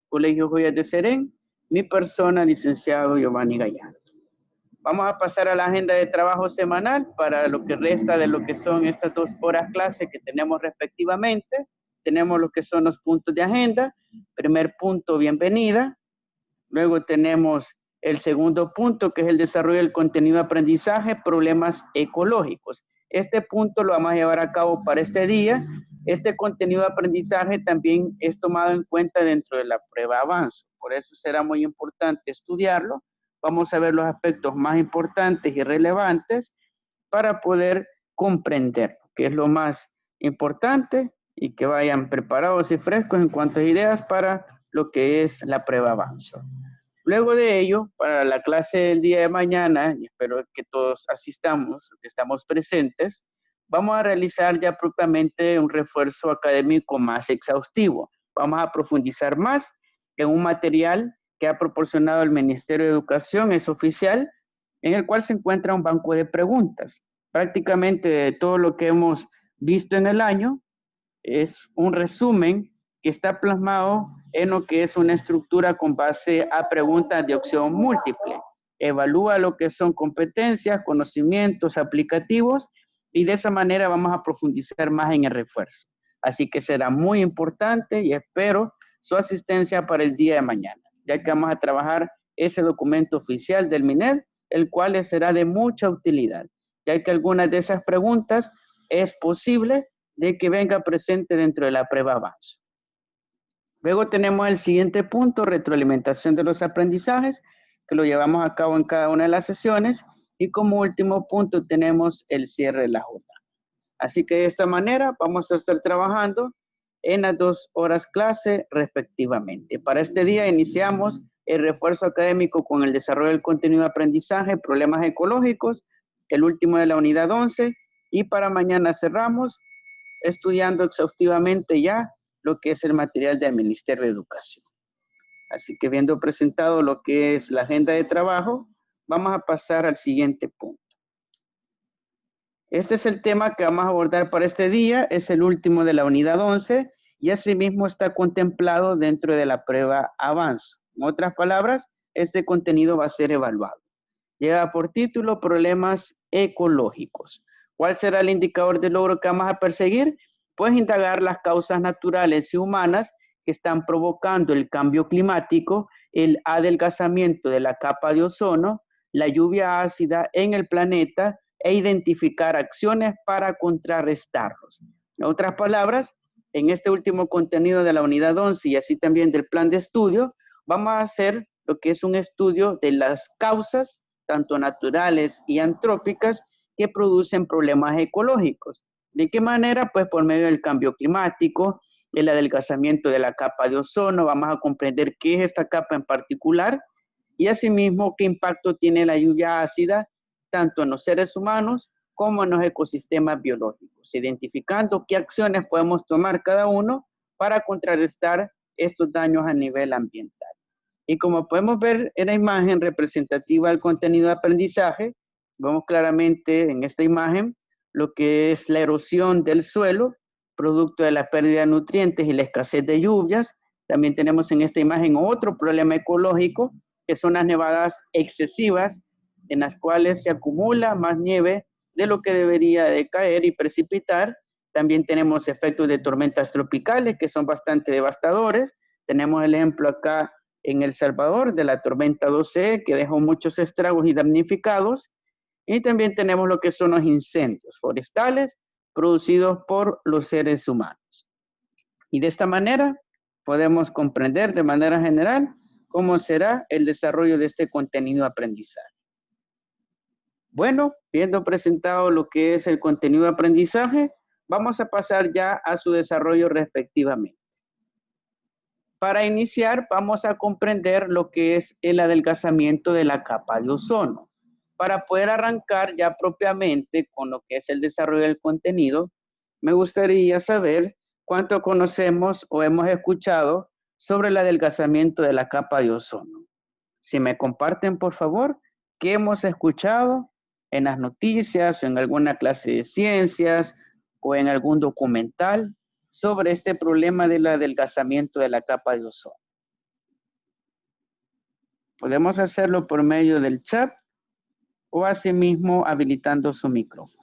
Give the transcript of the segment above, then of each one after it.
Colegio Joyas de Serén, mi persona, licenciado Giovanni Gallardo. Vamos a pasar a la agenda de trabajo semanal para lo que resta de lo que son estas 2 horas clase que tenemos respectivamente. Tenemos lo que son los puntos de agenda. Primer punto, bienvenida. Luego tenemos el segundo punto, que es el desarrollo del contenido de aprendizaje, problemas ecológicos. Este punto lo vamos a llevar a cabo para este día. Este contenido de aprendizaje también es tomado en cuenta dentro de la prueba Avanzo. Por eso será muy importante estudiarlo. Vamos a ver los aspectos más importantes y relevantes para poder comprender, que es lo más importante, y que vayan preparados y frescos en cuanto a ideas para lo que es la prueba Avanzo. Luego de ello, para la clase del día de mañana, y espero que todos asistamos, que estamos presentes, vamos a realizar ya propiamente un refuerzo académico más exhaustivo. Vamos a profundizar más en un material que ha proporcionado el Ministerio de Educación, es oficial, en el cual se encuentra un banco de preguntas. Prácticamente de todo lo que hemos visto en el año es un resumen que está plasmado en lo que es una estructura con base a preguntas de opción múltiple. Evalúa lo que son competencias, conocimientos aplicativos, y de esa manera vamos a profundizar más en el refuerzo. Así que será muy importante y espero su asistencia para el día de mañana, ya que vamos a trabajar ese documento oficial del MINED, el cual les será de mucha utilidad, ya que algunas de esas preguntas es posible de que venga presente dentro de la prueba Avanzo. Luego tenemos el siguiente punto, retroalimentación de los aprendizajes, que lo llevamos a cabo en cada una de las sesiones. Y como último punto tenemos el cierre de la jornada. Así que de esta manera vamos a estar trabajando en las 2 horas clase respectivamente. Para este día iniciamos el refuerzo académico con el desarrollo del contenido de aprendizaje, problemas ecológicos, el último de la unidad 11, y para mañana cerramos estudiando exhaustivamente ya lo que es el material del Ministerio de Educación. Así que viendo presentado lo que es la agenda de trabajo, vamos a pasar al siguiente punto. Este es el tema que vamos a abordar para este día, es el último de la unidad 11 y asimismo está contemplado dentro de la prueba Avanzo. En otras palabras, este contenido va a ser evaluado. Lleva por título Problemas ecológicos. ¿Cuál será el indicador de logro que vamos a perseguir? Pues indagar las causas naturales y humanas que están provocando el cambio climático, el adelgazamiento de la capa de ozono, la lluvia ácida en el planeta, e identificar acciones para contrarrestarlos. En otras palabras, en este último contenido de la unidad 11 y así también del plan de estudio, vamos a hacer lo que es un estudio de las causas, tanto naturales y antrópicas, que producen problemas ecológicos. ¿De qué manera? Pues por medio del cambio climático, el adelgazamiento de la capa de ozono, vamos a comprender qué es esta capa en particular y asimismo qué impacto tiene la lluvia ácida tanto en los seres humanos como en los ecosistemas biológicos, identificando qué acciones podemos tomar cada uno para contrarrestar estos daños a nivel ambiental. Y como podemos ver en la imagen representativa del contenido de aprendizaje, vemos claramente en esta imagen lo que es la erosión del suelo, producto de la pérdida de nutrientes y la escasez de lluvias. También tenemos en esta imagen otro problema ecológico, que son las nevadas excesivas, en las cuales se acumula más nieve de lo que debería de caer y precipitar. También tenemos efectos de tormentas tropicales que son bastante devastadores. Tenemos el ejemplo acá en El Salvador de la tormenta 12 que dejó muchos estragos y damnificados. Y también tenemos lo que son los incendios forestales producidos por los seres humanos. Y de esta manera podemos comprender de manera general cómo será el desarrollo de este contenido de aprendizaje. Bueno, viendo presentado lo que es el contenido de aprendizaje, vamos a pasar ya a su desarrollo respectivamente. Para iniciar, vamos a comprender lo que es el adelgazamiento de la capa de ozono. Para poder arrancar ya propiamente con lo que es el desarrollo del contenido, me gustaría saber cuánto conocemos o hemos escuchado sobre el adelgazamiento de la capa de ozono. Si me comparten, por favor, qué hemos escuchado en las noticias o en alguna clase de ciencias o en algún documental sobre este problema del adelgazamiento de la capa de ozono. Podemos hacerlo por medio del chat o asimismo habilitando su micrófono.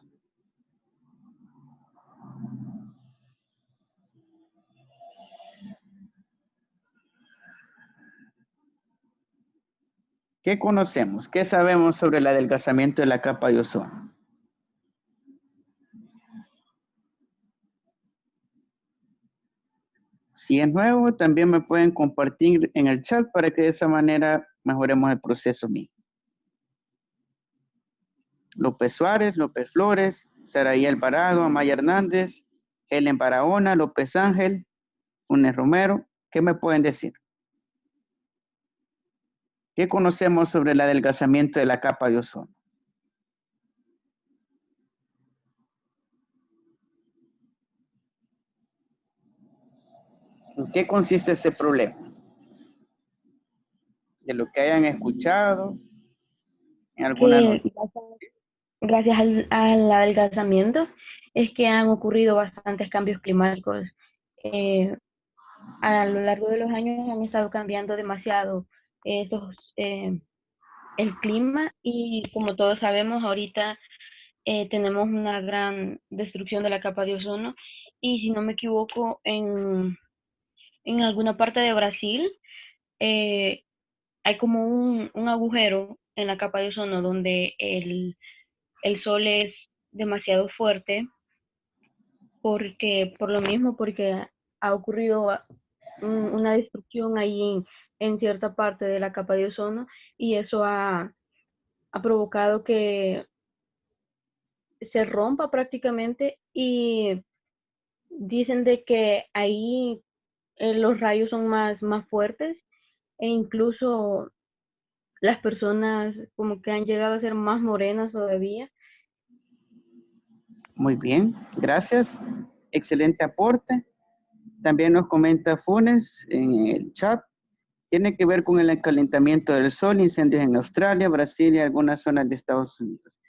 ¿Qué conocemos? ¿Qué sabemos sobre el adelgazamiento de la capa de ozono? Si es nuevo, también me pueden compartir en el chat para que de esa manera mejoremos el proceso mismo. López Suárez, López Flores, Saraí Alvarado, Amaya Hernández, Helen Barahona, López Ángel, Funes Romero. ¿Qué me pueden decir? ¿Qué conocemos sobre el adelgazamiento de la capa de ozono? ¿En qué consiste este problema? De lo que hayan escuchado en alguna Que noticia. gracias al adelgazamiento es que han ocurrido bastantes cambios climáticos. Eh, a lo largo de los años han estado cambiando demasiado esos, el clima y como todos sabemos ahorita tenemos una gran destrucción de la capa de ozono y si no me equivoco en alguna parte de Brasil eh, hay como un agujero en la capa de ozono donde el sol es demasiado fuerte porque por lo mismo, porque ha ocurrido una destrucción ahí en cierta parte de la capa de ozono y eso ha provocado que se rompa prácticamente y dicen de que ahí los rayos son más fuertes e incluso las personas como que han llegado a ser más morenas todavía. Muy bien, gracias. Excelente aporte. También nos comenta Funes en el chat. Tiene que ver con el calentamiento del sol, incendios en Australia, Brasil y algunas zonas de Estados Unidos.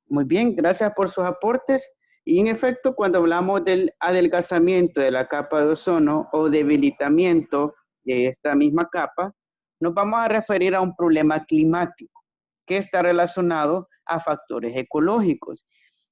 Muy bien, gracias por sus aportes. Y en efecto, cuando hablamos del adelgazamiento de la capa de ozono o debilitamiento de esta misma capa, nos vamos a referir a un problema climático que está relacionado a factores ecológicos.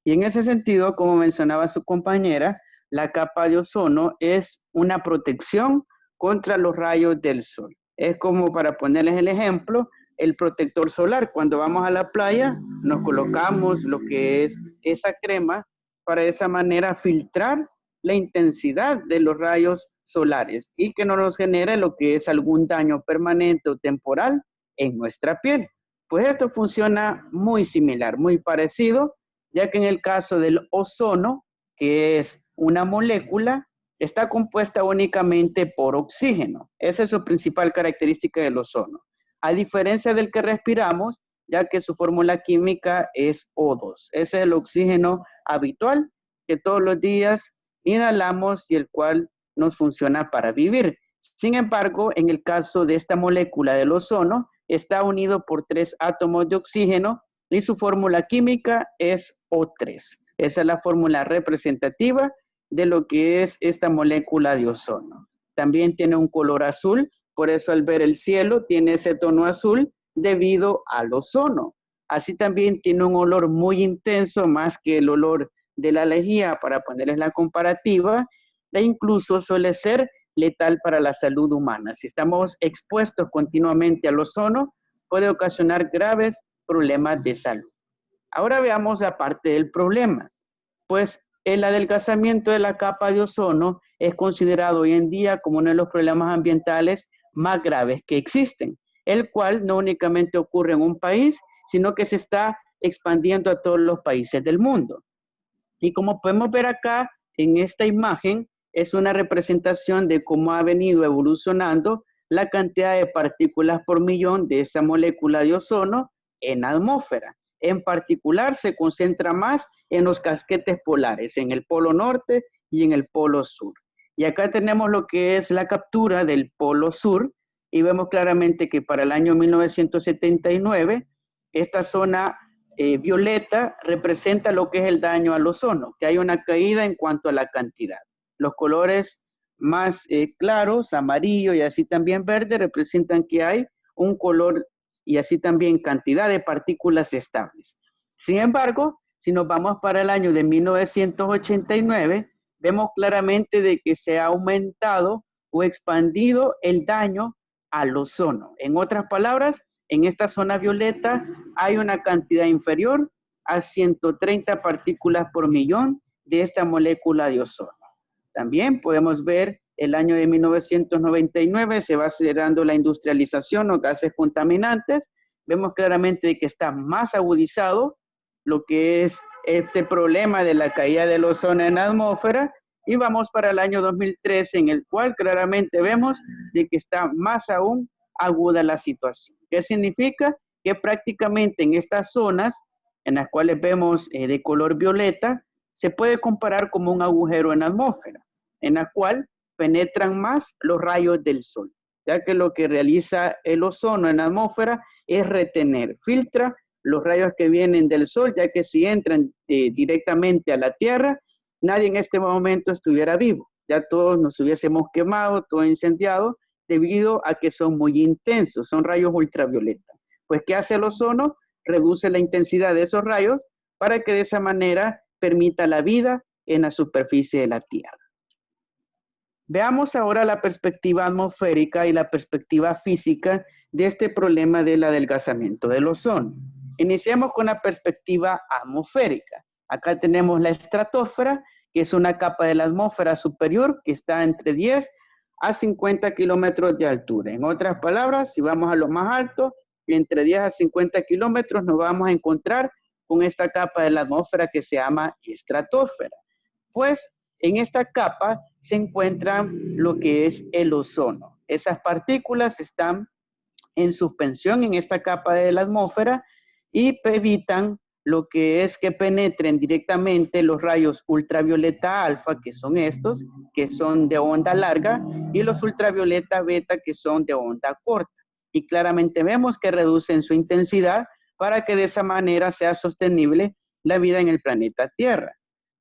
Y en ese sentido, como mencionaba su compañera, la capa de ozono es una protección contra los rayos del sol. Es como, para ponerles el ejemplo, el protector solar. Cuando vamos a la playa, nos colocamos lo que es esa crema para de esa manera filtrar la intensidad de los rayos solares y que no nos genere lo que es algún daño permanente o temporal en nuestra piel. Pues esto funciona muy similar, muy parecido, ya que en el caso del ozono, que es una molécula, está compuesta únicamente por oxígeno. Esa es su principal característica del ozono. A diferencia del que respiramos, ya que su fórmula química es O2. Ese es el oxígeno habitual que todos los días inhalamos y el cual nos funciona para vivir. Sin embargo, en el caso de esta molécula del ozono, está unido por 3 átomos de oxígeno y su fórmula química es O3. Esa es la fórmula representativa de lo que es esta molécula de ozono. También tiene un color azul, por eso al ver el cielo tiene ese tono azul debido al ozono. Así también tiene un olor muy intenso, más que el olor de la lejía, para ponerles la comparativa, e incluso suele ser letal para la salud humana. Si estamos expuestos continuamente al ozono, puede ocasionar graves problemas de salud. Ahora veamos la parte del problema. Pues el adelgazamiento de la capa de ozono es considerado hoy en día como uno de los problemas ambientales más graves que existen, el cual no únicamente ocurre en un país, sino que se está expandiendo a todos los países del mundo. Y como podemos ver acá en esta imagen, es una representación de cómo ha venido evolucionando la cantidad de partículas por millón de esta molécula de ozono en la atmósfera. En particular, se concentra más en los casquetes polares, en el polo norte y en el polo sur. Y acá tenemos lo que es la captura del polo sur y vemos claramente que para el año 1979, esta zona violeta representa lo que es el daño al ozono, que hay una caída en cuanto a la cantidad. Los colores más claros, amarillo y así también verde, representan que hay un color y así también cantidad de partículas estables. Sin embargo, si nos vamos para el año de 1989, vemos claramente de que se ha aumentado o expandido el daño al ozono. En otras palabras, en esta zona violeta hay una cantidad inferior a 130 partículas por millón de esta molécula de ozono. También podemos ver el año de 1999, se va acelerando la industrialización o gases contaminantes. Vemos claramente que está más agudizado lo que es este problema de la caída del ozono en la atmósfera, y vamos para el año 2013, en el cual claramente vemos de que está más aún aguda la situación. ¿Qué significa? Que prácticamente en estas zonas en las cuales vemos de color violeta, se puede comparar como un agujero en la atmósfera, en la cual penetran más los rayos del sol, ya que lo que realiza el ozono en la atmósfera es retener, filtra los rayos que vienen del sol, ya que si entran directamente a la Tierra, nadie en este momento estuviera vivo. Ya todos nos hubiésemos quemado, todo incendiado, debido a que son muy intensos, son rayos ultravioleta. Pues, ¿qué hace el ozono? Reduce la intensidad de esos rayos para que de esa manera permita la vida en la superficie de la Tierra. Veamos ahora la perspectiva atmosférica y la perspectiva física de este problema del adelgazamiento del ozono. Iniciemos con la perspectiva atmosférica. Acá tenemos la estratosfera, que es una capa de la atmósfera superior que está entre 10 a 50 kilómetros de altura. En otras palabras, si vamos a lo más alto, entre 10 a 50 kilómetros nos vamos a encontrar con esta capa de la atmósfera que se llama estratosfera. Pues en esta capa se encuentra lo que es el ozono. Esas partículas están en suspensión en esta capa de la atmósfera y evitan lo que es que penetren directamente los rayos ultravioleta alfa, que son estos, que son de onda larga, y los ultravioleta beta, que son de onda corta. Y claramente vemos que reducen su intensidad para que de esa manera sea sostenible la vida en el planeta Tierra.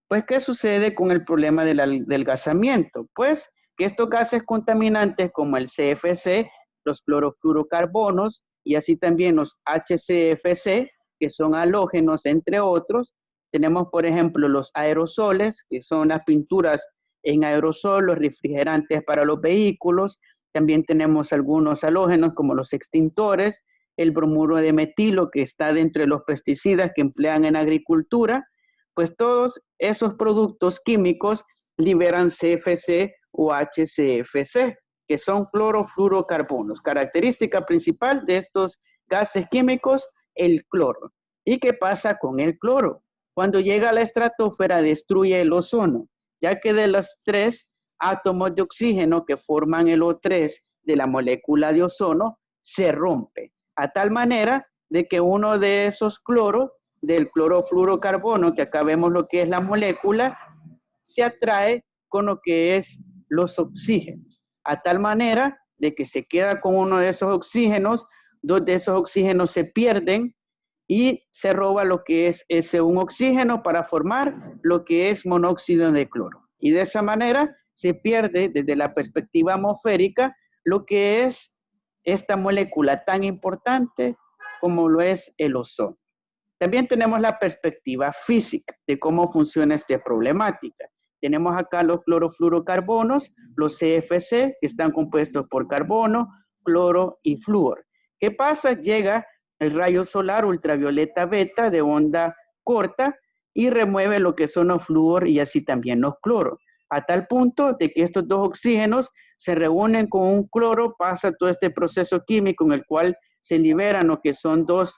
Pues, ¿qué sucede con el problema del adelgazamiento? Pues, que estos gases contaminantes como el CFC, los clorofluorocarbonos y así también los HCFC, que son halógenos, entre otros. Tenemos, por ejemplo, los aerosoles, que son las pinturas en aerosol, los refrigerantes para los vehículos. También tenemos algunos halógenos como los extintores, el bromuro de metilo que está dentro de los pesticidas que emplean en agricultura. Pues todos esos productos químicos liberan CFC o HCFC, que son clorofluorocarbonos. Característica principal de estos gases químicos, el cloro. ¿Y qué pasa con el cloro? Cuando llega a la estratosfera destruye el ozono, ya que de los 3 átomos de oxígeno que forman el O3 de la molécula de ozono, se rompe, a tal manera de que uno de esos cloros, del clorofluorocarbono, que acá vemos lo que es la molécula, se atrae con lo que es los oxígenos, a tal manera de que se queda con uno de esos oxígenos, 2 de esos oxígenos se pierden y se roba lo que es ese un oxígeno para formar lo que es monóxido de cloro. Y de esa manera se pierde desde la perspectiva atmosférica lo que es esta molécula tan importante como lo es el ozono. También tenemos la perspectiva física de cómo funciona esta problemática. Tenemos acá los clorofluorocarbonos, los CFC, que están compuestos por carbono, cloro y flúor. ¿Qué pasa? Llega el rayo solar ultravioleta beta de onda corta y remueve lo que son los flúor y así también los cloros, a tal punto de que estos 2 oxígenos se reúnen con un cloro, pasa todo este proceso químico en el cual se liberan lo que son 2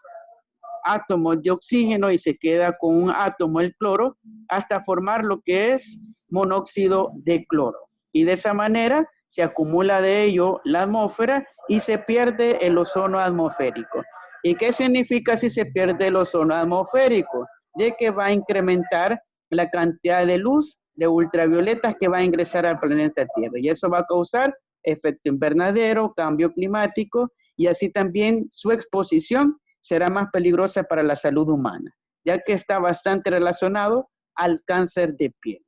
átomos de oxígeno y se queda con un átomo el cloro hasta formar lo que es monóxido de cloro. Y de esa manera se acumula de ello la atmósfera y se pierde el ozono atmosférico. ¿Y qué significa si se pierde el ozono atmosférico? De que va a incrementar la cantidad de luz de ultravioletas que va a ingresar al planeta Tierra. Y eso va a causar efecto invernadero, cambio climático y así también su exposición será más peligrosa para la salud humana, ya que está bastante relacionado al cáncer de piel.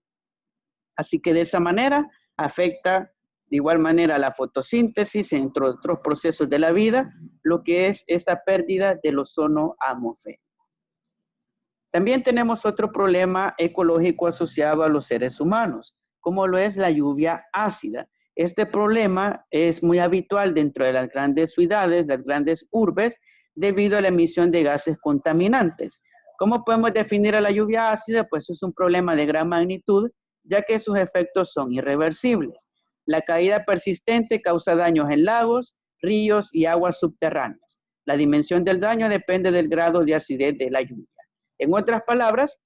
Así que de esa manera afecta de igual manera la fotosíntesis, entre otros procesos de la vida, lo que es esta pérdida del ozono atmosférico. También tenemos otro problema ecológico asociado a los seres humanos, como lo es la lluvia ácida. Este problema es muy habitual dentro de las grandes ciudades, las grandes urbes, debido a la emisión de gases contaminantes. ¿Cómo podemos definir a la lluvia ácida? Pues es un problema de gran magnitud, ya que sus efectos son irreversibles. La caída persistente causa daños en lagos, ríos y aguas subterráneas. La dimensión del daño depende del grado de acidez de la lluvia. En otras palabras,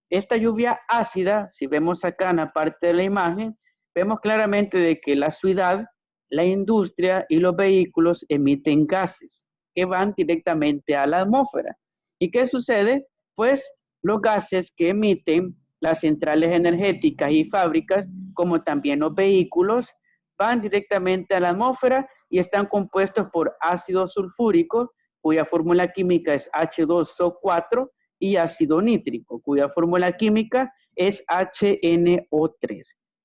esta lluvia ácida, si vemos acá en la parte de la imagen, vemos claramente de que la ciudad, la industria y los vehículos emiten gases que van directamente a la atmósfera. ¿Y qué sucede? Pues los gases que emiten las centrales energéticas y fábricas, como también los vehículos, van directamente a la atmósfera y están compuestos por ácido sulfúrico, cuya fórmula química es H2SO4, y ácido nítrico, cuya fórmula química es HNO3.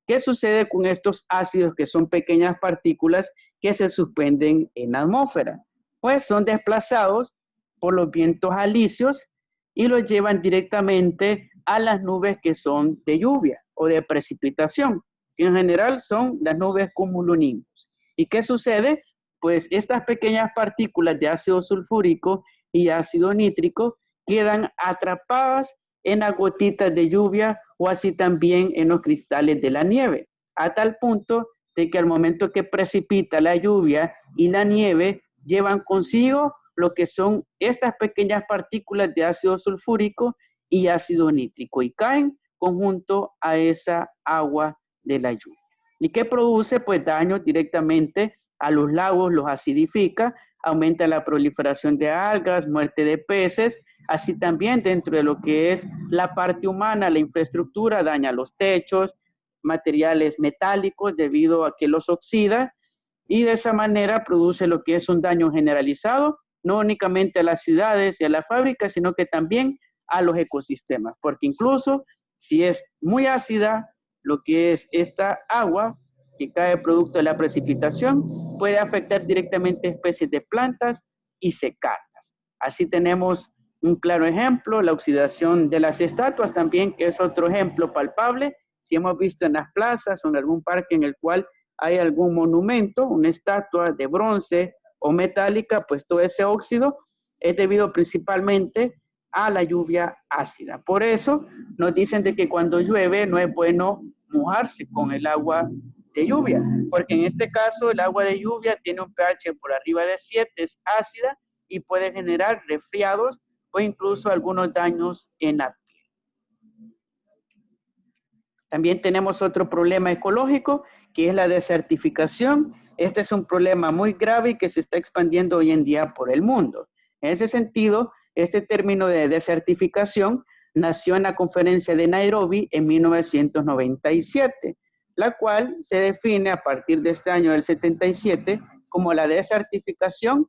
¿Qué sucede con estos ácidos que son pequeñas partículas que se suspenden en la atmósfera? Pues son desplazados por los vientos alisios y los llevan directamente a las nubes que son de lluvia o de precipitación, que en general son las nubes cumulonimbus. ¿Y qué sucede? Pues estas pequeñas partículas de ácido sulfúrico y ácido nítrico quedan atrapadas en las gotitas de lluvia o así también en los cristales de la nieve, a tal punto de que al momento que precipita la lluvia y la nieve llevan consigo lo que son estas pequeñas partículas de ácido sulfúrico y ácido nítrico y caen conjunto a esa agua de la lluvia. ¿Y qué produce? Pues daños directamente a los lagos, los acidifica, aumenta la proliferación de algas, muerte de peces, así también dentro de lo que es la parte humana, la infraestructura, daña los techos, materiales metálicos debido a que los oxida y de esa manera produce lo que es un daño generalizado, no únicamente a las ciudades y a las fábricas, sino que también a los ecosistemas, porque incluso si es muy ácida, lo que es esta agua que cae producto de la precipitación puede afectar directamente especies de plantas y secarlas. Así tenemos un claro ejemplo, la oxidación de las estatuas también, que es otro ejemplo palpable. Si hemos visto en las plazas o en algún parque en el cual hay algún monumento, una estatua de bronce o metálica, pues todo ese óxido es debido principalmente a la lluvia ácida. Por eso nos dicen de que cuando llueve no es bueno mojarse con el agua de lluvia, porque en este caso el agua de lluvia tiene un pH por arriba de 7, es ácida y puede generar resfriados o incluso algunos daños en la piel. También tenemos otro problema ecológico, que es la desertificación. Este es un problema muy grave y que se está expandiendo hoy en día por el mundo. En ese sentido, este término de desertificación nació en la conferencia de Nairobi en 1997, la cual se define a partir de este año del 77 como la desertificación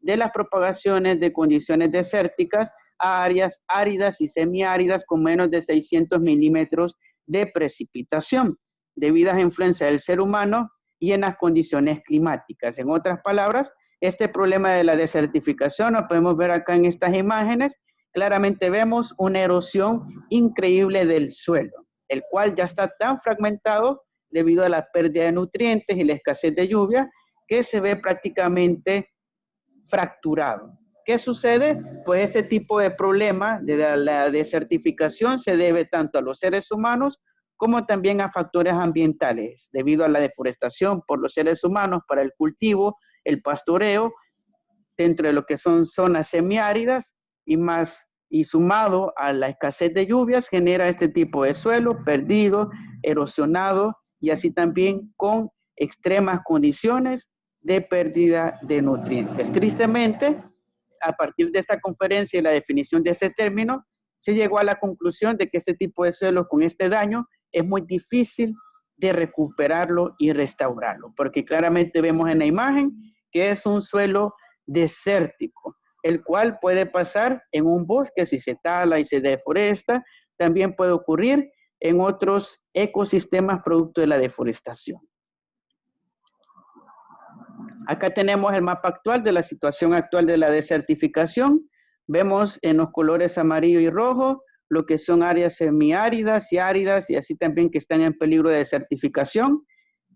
de las propagaciones de condiciones desérticas a áreas áridas y semiáridas con menos de 600 milímetros de precipitación, debido a la influencia del ser humano y en las condiciones climáticas. En otras palabras, este problema de la desertificación lo podemos ver acá en estas imágenes. Claramente vemos una erosión increíble del suelo, el cual ya está tan fragmentado debido a la pérdida de nutrientes y la escasez de lluvia que se ve prácticamente fracturado. ¿Qué sucede? Pues este tipo de problema de la desertificación se debe tanto a los seres humanos como también a factores ambientales, debido a la deforestación por los seres humanos para el cultivo, el pastoreo, dentro de lo que son zonas semiáridas y sumado a la escasez de lluvias genera este tipo de suelo perdido, erosionado y así también con extremas condiciones de pérdida de nutrientes. Tristemente, a partir de esta conferencia y la definición de este término, se llegó a la conclusión de que este tipo de suelo con este daño es muy difícil de recuperarlo y restaurarlo, porque claramente vemos en la imagen que es un suelo desértico, el cual puede pasar en un bosque si se tala y se deforesta, también puede ocurrir en otros ecosistemas producto de la deforestación. Acá tenemos el mapa actual de la situación actual de la desertificación. Vemos en los colores amarillo y rojo lo que son áreas semiáridas y áridas y así también que están en peligro de desertificación.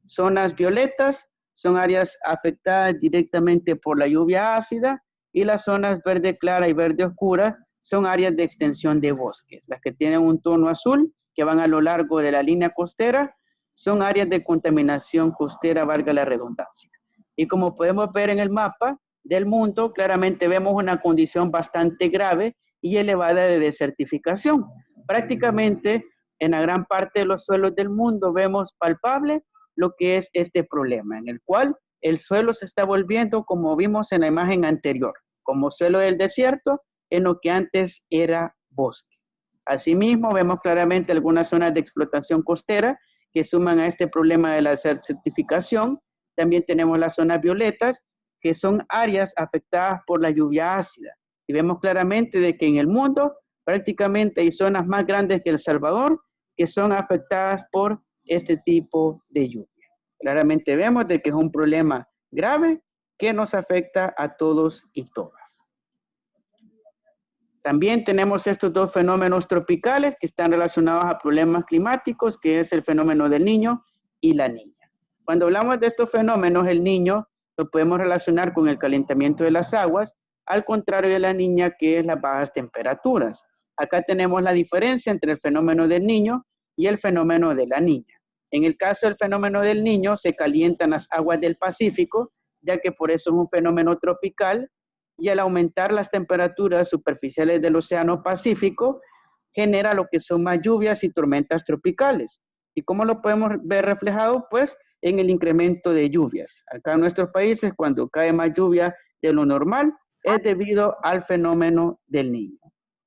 Zonas violetas son áreas afectadas directamente por la lluvia ácida y las zonas verde clara y verde oscura son áreas de extensión de bosques. Las que tienen un tono azul, que van a lo largo de la línea costera, son áreas de contaminación costera, valga la redundancia. Y como podemos ver en el mapa del mundo, claramente vemos una condición bastante grave y elevada de desertificación. Prácticamente en la gran parte de los suelos del mundo vemos palpable lo que es este problema, en el cual el suelo se está volviendo, como vimos en la imagen anterior, como suelo del desierto, en lo que antes era bosque. Asimismo, vemos claramente algunas zonas de explotación costera que suman a este problema de la desertificación. También tenemos las zonas violetas, que son áreas afectadas por la lluvia ácida. Y vemos claramente de que en el mundo prácticamente hay zonas más grandes que El Salvador que son afectadas por este tipo de lluvia. Claramente vemos de que es un problema grave que nos afecta a todos y todas. También tenemos estos dos fenómenos tropicales que están relacionados a problemas climáticos, que es el fenómeno del Niño y la Niña. Cuando hablamos de estos fenómenos, el Niño lo podemos relacionar con el calentamiento de las aguas, al contrario de la Niña, que es las bajas temperaturas. Acá tenemos la diferencia entre el fenómeno del Niño y el fenómeno de la Niña. En el caso del fenómeno del Niño, se calientan las aguas del Pacífico, ya que por eso es un fenómeno tropical, y al aumentar las temperaturas superficiales del Océano Pacífico, genera lo que son más lluvias y tormentas tropicales. ¿Y cómo lo podemos ver reflejado? Pues en el incremento de lluvias. Acá en nuestros países, cuando cae más lluvia de lo normal, es debido al fenómeno del Niño.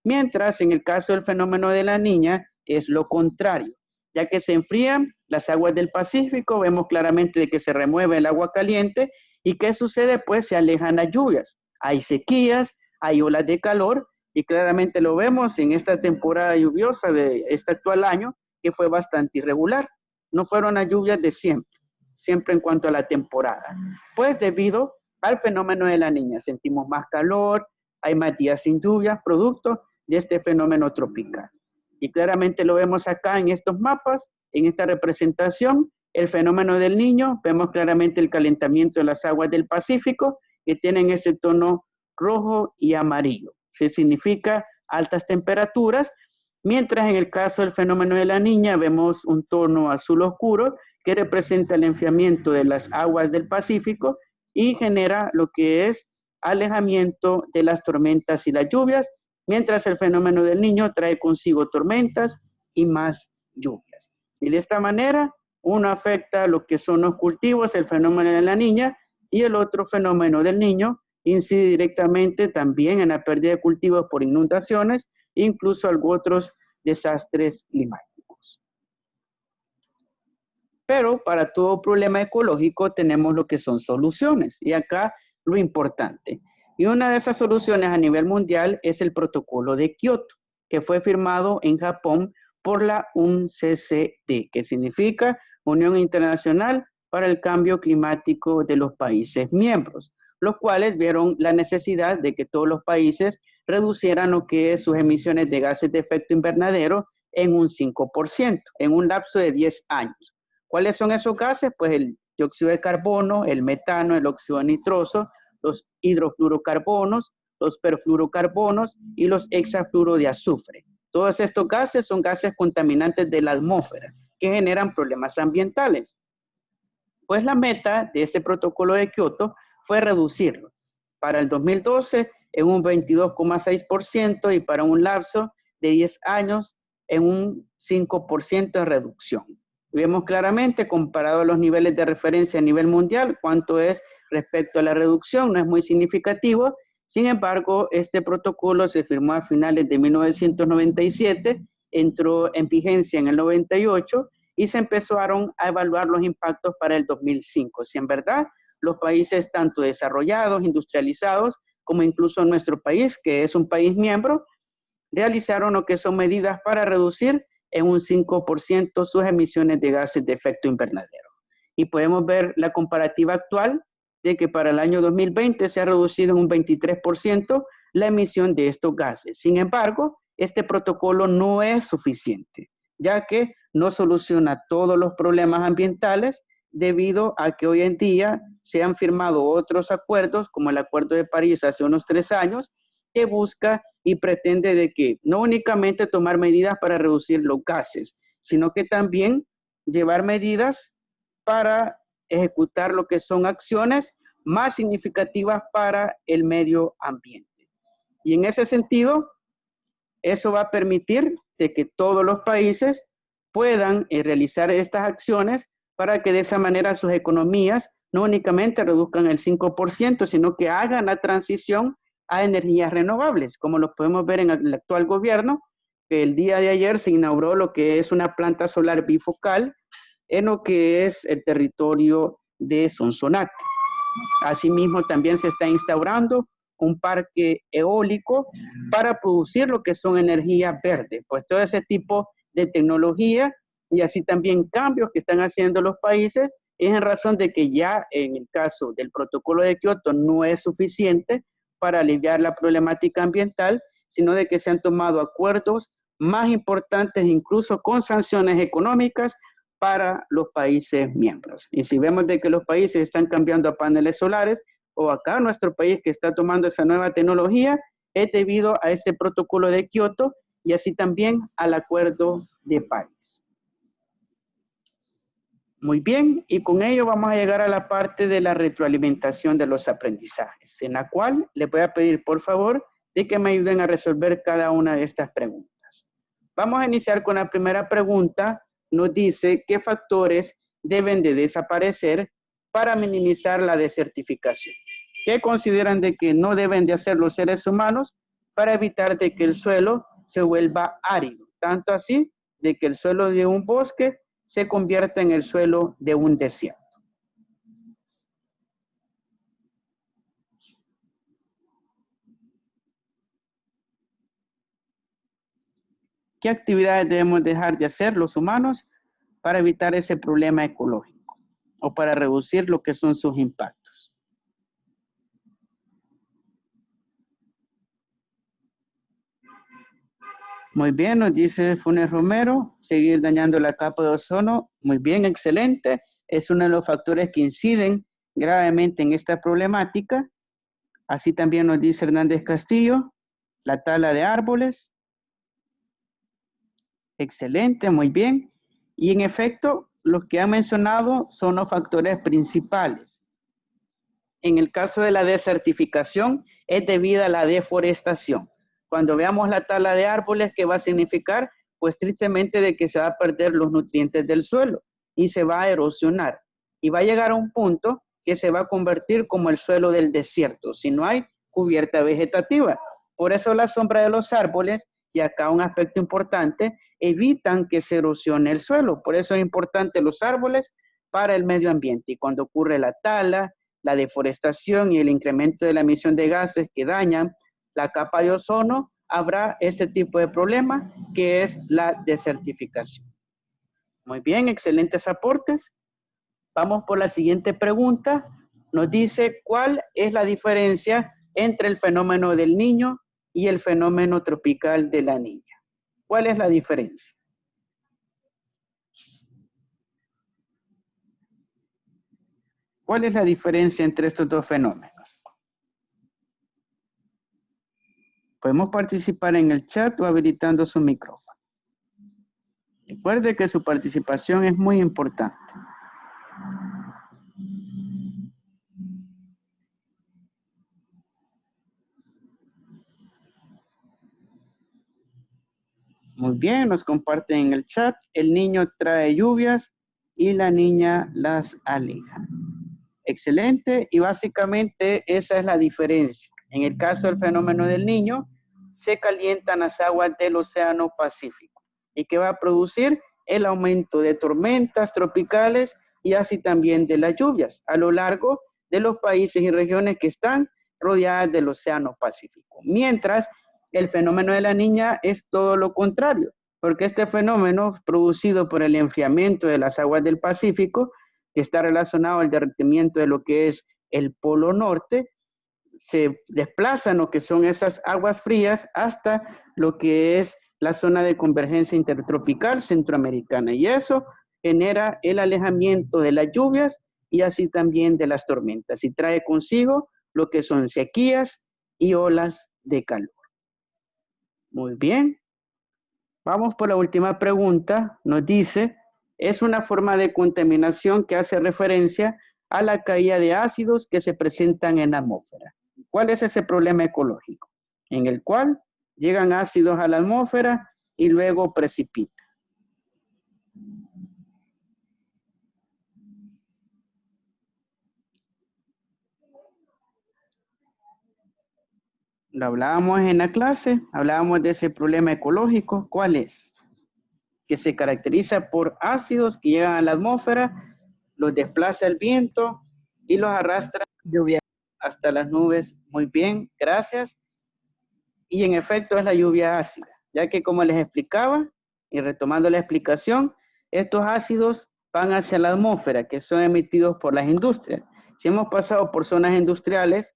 Mientras, en el caso del fenómeno de la Niña, es lo contrario, ya que se enfrían las aguas del Pacífico, vemos claramente de que se remueve el agua caliente, ¿y qué sucede? Pues se alejan las lluvias. Hay sequías, hay olas de calor, y claramente lo vemos en esta temporada lluviosa de este actual año, que fue bastante irregular. No fueron las lluvias de siempre en cuanto a la temporada. Pues debido al fenómeno de la Niña, sentimos más calor, hay más días sin lluvias, producto de este fenómeno tropical. Y claramente lo vemos acá en estos mapas, en esta representación, el fenómeno del Niño, vemos claramente el calentamiento de las aguas del Pacífico, que tienen este tono rojo y amarillo. Se significa altas temperaturas, mientras en el caso del fenómeno de la Niña vemos un tono azul oscuro que representa el enfriamiento de las aguas del Pacífico y genera lo que es alejamiento de las tormentas y las lluvias, mientras el fenómeno del Niño trae consigo tormentas y más lluvias. Y de esta manera, uno afecta lo que son los cultivos, el fenómeno de la Niña, y el otro fenómeno del Niño incide directamente también en la pérdida de cultivos por inundaciones, incluso algunos otros desastres climáticos. Pero para todo problema ecológico tenemos lo que son soluciones, y acá lo importante. Y una de esas soluciones a nivel mundial es el protocolo de Kioto, que fue firmado en Japón por la UNCCD, que significa Unión Internacional para el Cambio Climático de los países miembros, los cuales vieron la necesidad de que todos los países reducieran lo que es sus emisiones de gases de efecto invernadero en un 5%, en un lapso de 10 años. ¿Cuáles son esos gases? Pues el dióxido de carbono, el metano, el óxido nitroso, los hidrofluorocarbonos, los perfluorocarbonos y los hexafluoro de azufre. Todos estos gases son gases contaminantes de la atmósfera que generan problemas ambientales. Pues la meta de este protocolo de Kioto fue reducirlo para el 2012 en un 22,6% y para un lapso de 10 años en un 5% de reducción. Vemos claramente, comparado a los niveles de referencia a nivel mundial, cuánto es respecto a la reducción, no es muy significativo. Sin embargo, este protocolo se firmó a finales de 1997, entró en vigencia en el 98 y se empezaron a evaluar los impactos para el 2005. Si en verdad los países tanto desarrollados, industrializados, como incluso nuestro país, que es un país miembro, realizaron lo que son medidas para reducir en un 5% sus emisiones de gases de efecto invernadero. Y podemos ver la comparativa actual de que para el año 2020 se ha reducido en un 23% la emisión de estos gases. Sin embargo, este protocolo no es suficiente, ya que no soluciona todos los problemas ambientales debido a que hoy en día se han firmado otros acuerdos, como el Acuerdo de París hace unos 3 años, que busca y pretende de que no únicamente tomar medidas para reducir los gases, sino que también llevar medidas para ejecutar lo que son acciones más significativas para el medio ambiente. Y en ese sentido, eso va a permitir de que todos los países puedan realizar estas acciones para que de esa manera sus economías no únicamente reduzcan el 5%, sino que hagan la transición a energías renovables, como lo podemos ver en el actual gobierno, que el día de ayer se inauguró lo que es una planta solar bifocal en lo que es el territorio de Sonsonate. Asimismo, también se está instaurando un parque eólico para producir lo que son energías verdes, pues todo ese tipo de tecnología y así también cambios que están haciendo los países es en razón de que ya en el caso del protocolo de Kioto no es suficiente para aliviar la problemática ambiental, sino de que se han tomado acuerdos más importantes, incluso con sanciones económicas para los países miembros. Y si vemos de que los países están cambiando a paneles solares, o acá nuestro país que está tomando esa nueva tecnología, es debido a este protocolo de Kioto y así también al Acuerdo de París. Muy bien, y con ello vamos a llegar a la parte de la retroalimentación de los aprendizajes, en la cual les voy a pedir, por favor, de que me ayuden a resolver cada una de estas preguntas. Vamos a iniciar con la primera pregunta. Nos dice qué factores deben de desaparecer para minimizar la desertificación. ¿Qué consideran de que no deben de hacer los seres humanos para evitar de que el suelo se vuelva árido? Tanto así de que el suelo de un bosque se convierta en el suelo de un desierto. ¿Qué actividades debemos dejar de hacer los humanos para evitar ese problema ecológico o para reducir lo que son sus impactos? Muy bien, nos dice Funes Romero, seguir dañando la capa de ozono. Muy bien, excelente. Es uno de los factores que inciden gravemente en esta problemática. Así también nos dice Hernández Castillo, la tala de árboles. Excelente, muy bien. Y en efecto, los que han mencionado son los factores principales. En el caso de la desertificación, es debido a la deforestación. Cuando veamos la tala de árboles, ¿qué va a significar? Pues tristemente de que se va a perder los nutrientes del suelo y se va a erosionar. Y va a llegar a un punto que se va a convertir como el suelo del desierto, si no hay cubierta vegetativa. Por eso la sombra de los árboles, y acá un aspecto importante, evitan que se erosione el suelo. Por eso es importante los árboles para el medio ambiente. Y cuando ocurre la tala, la deforestación y el incremento de la emisión de gases que dañan la capa de ozono, habrá este tipo de problema que es la desertificación. Muy bien, excelentes aportes. Vamos por la siguiente pregunta. Nos dice, ¿cuál es la diferencia entre el fenómeno del niño y el fenómeno tropical de la niña? ¿Cuál es la diferencia? ¿Cuál es la diferencia entre estos dos fenómenos? Podemos participar en el chat o habilitando su micrófono. Recuerde que su participación es muy importante. Muy bien, nos comparten en el chat. El niño trae lluvias y la niña las aleja. Excelente, y básicamente esa es la diferencia. En el caso del fenómeno del niño, se calientan las aguas del Océano Pacífico. ¿Y qué va a producir? El aumento de tormentas tropicales y así también de las lluvias a lo largo de los países y regiones que están rodeadas del Océano Pacífico. Mientras el fenómeno de la niña es todo lo contrario, porque este fenómeno producido por el enfriamiento de las aguas del Pacífico, que está relacionado al derretimiento de lo que es el polo norte, se desplazan lo que son esas aguas frías hasta lo que es la zona de convergencia intertropical centroamericana. Y eso genera el alejamiento de las lluvias y así también de las tormentas. Y trae consigo lo que son sequías y olas de calor. Muy bien. Vamos por la última pregunta. Nos dice, es una forma de contaminación que hace referencia a la caída de ácidos que se presentan en la atmósfera. ¿Cuál es ese problema ecológico? En el cual llegan ácidos a la atmósfera y luego precipitan. Lo hablábamos en la clase, hablábamos de ese problema ecológico. ¿Cuál es? Que se caracteriza por ácidos que llegan a la atmósfera, los desplaza el viento y los arrastra Lluvia. hasta las nubes. Muy bien, gracias. Y en efecto es la lluvia ácida, ya que como les explicaba, y retomando la explicación, estos ácidos van hacia la atmósfera, que son emitidos por las industrias. Si hemos pasado por zonas industriales,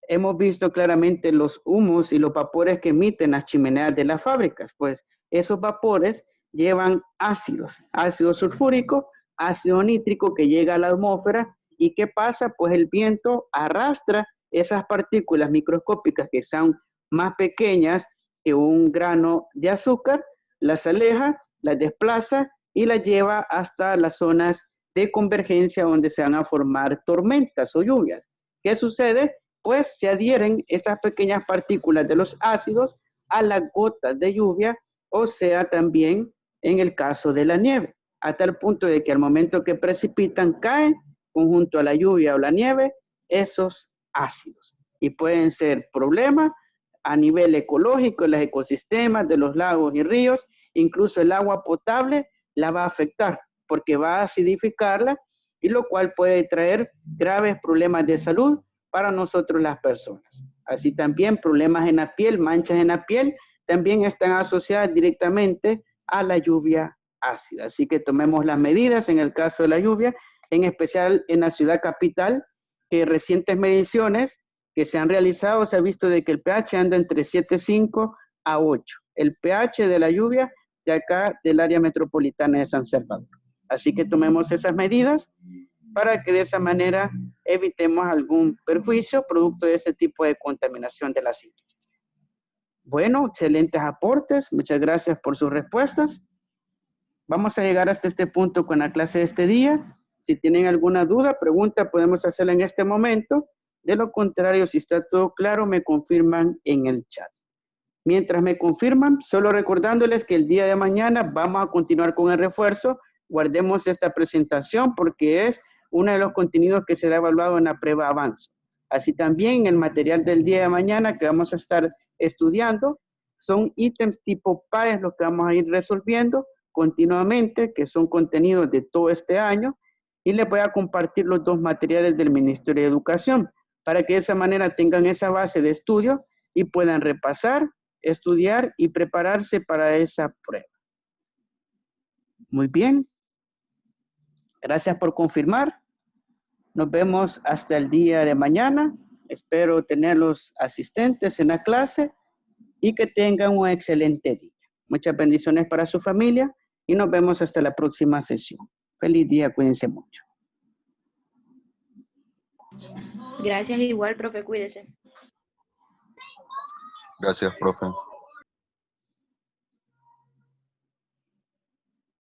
hemos visto claramente los humos y los vapores que emiten las chimeneas de las fábricas, pues esos vapores llevan ácidos, ácido sulfúrico, ácido nítrico que llega a la atmósfera. ¿Y qué pasa? Pues el viento arrastra esas partículas microscópicas que son más pequeñas que un grano de azúcar, las aleja, las desplaza y las lleva hasta las zonas de convergencia donde se van a formar tormentas o lluvias. ¿Qué sucede? Pues se adhieren estas pequeñas partículas de los ácidos a las gotas de lluvia, o sea, también en el caso de la nieve, a tal punto de que al momento que precipitan, caen conjunto a la lluvia o la nieve, esos ácidos. Y pueden ser problemas a nivel ecológico en los ecosistemas de los lagos y ríos, incluso el agua potable la va a afectar, porque va a acidificarla, y lo cual puede traer graves problemas de salud para nosotros las personas. Así también problemas en la piel, manchas en la piel, también están asociadas directamente a la lluvia ácida. Así que tomemos las medidas en el caso de la lluvia, en especial en la ciudad capital, que recientes mediciones que se han realizado, se ha visto de que el pH anda entre 7,5 a 8. El pH de la lluvia de acá del área metropolitana de San Salvador. Así que tomemos esas medidas para que de esa manera evitemos algún perjuicio producto de ese tipo de contaminación de la silla. Bueno, excelentes aportes. Muchas gracias por sus respuestas. Vamos a llegar hasta este punto con la clase de este día. Si tienen alguna duda, pregunta, podemos hacerla en este momento. De lo contrario, si está todo claro, me confirman en el chat. Mientras me confirman, solo recordándoles que el día de mañana vamos a continuar con el refuerzo. Guardemos esta presentación porque es uno de los contenidos que será evaluado en la prueba avanzo. Así también el material del día de mañana que vamos a estar estudiando son ítems tipo PAES, los que vamos a ir resolviendo continuamente, que son contenidos de todo este año, y les voy a compartir los dos materiales del Ministerio de Educación para que de esa manera tengan esa base de estudio y puedan repasar, estudiar y prepararse para esa prueba. Muy bien. Gracias por confirmar. Nos vemos hasta el día de mañana. Espero tener los asistentes en la clase y que tengan un excelente día. Muchas bendiciones para su familia y nos vemos hasta la próxima sesión. Feliz día, cuídense mucho. Gracias, igual, profe, cuídese. Gracias, profe.